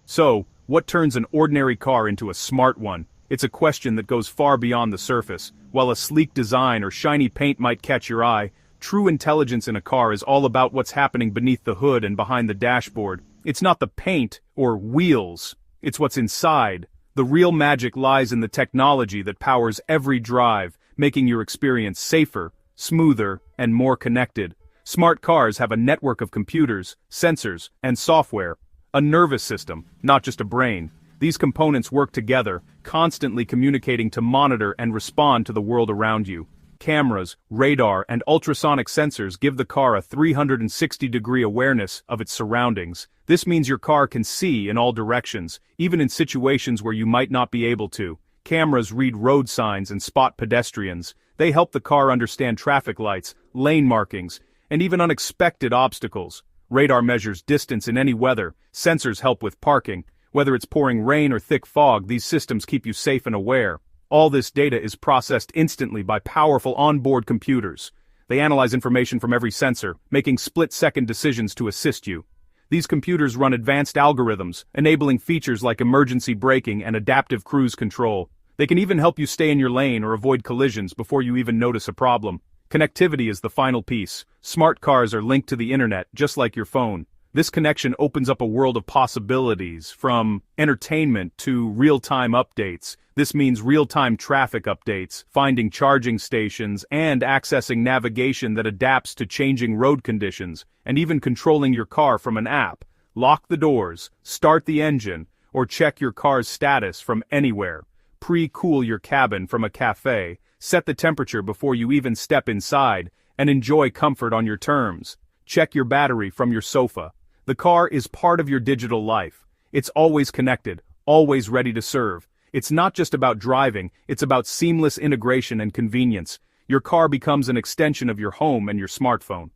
So, what turns an ordinary car into a smart one? It's a question that goes far beyond the surface. While a sleek design or shiny paint might catch your eye, true intelligence in a car is all about what's happening beneath the hood and behind the dashboard. It's not the paint or wheels, it's what's inside. The real magic lies in the technology that powers every drive, making your experience safer, smoother, and more connected. Smart cars have a network of computers, sensors, and software. A nervous system, not just a brain. These components work together, constantly communicating to monitor and respond to the world around you. Cameras, radar, and ultrasonic sensors give the car a 360-degree awareness of its surroundings. This means your car can see in all directions, even in situations where you might not be able to. Cameras read road signs and spot pedestrians. They help the car understand traffic lights, lane markings, and even unexpected obstacles. Radar measures distance in any weather. Sensors help with parking. Whether it's pouring rain or thick fog, these systems keep you safe and aware. All this data is processed instantly by powerful onboard computers. They analyze information from every sensor, making split-second decisions to assist you. These computers run advanced algorithms, enabling features like emergency braking and adaptive cruise control. They can even help you stay in your lane or avoid collisions before you even notice a problem. Connectivity is the final piece. Smart cars are linked to the internet, just like your phone. This connection opens up a world of possibilities, from entertainment to real-time updates. This means real-time traffic updates, finding charging stations, and accessing navigation that adapts to changing road conditions, and even controlling your car from an app. Lock the doors, start the engine, or check your car's status from anywhere. Pre-cool your cabin from a cafe, set the temperature before you even step inside, and enjoy comfort on your terms. Check your battery from your sofa. The car is part of your digital life. It's always connected, always ready to serve. It's not just about driving, it's about seamless integration and convenience. Your car becomes an extension of your home and your smartphone.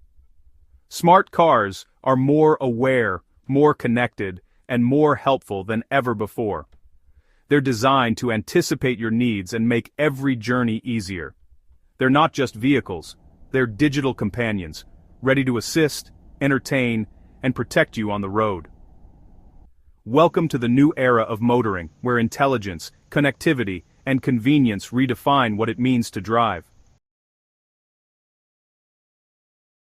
Smart cars are more aware, more connected, and more helpful than ever before. They're designed to anticipate your needs and make every journey easier. They're not just vehicles, they're digital companions, ready to assist, entertain, and protect you on the road. Welcome to the new era of motoring, where intelligence, connectivity, and convenience redefine what it means to drive.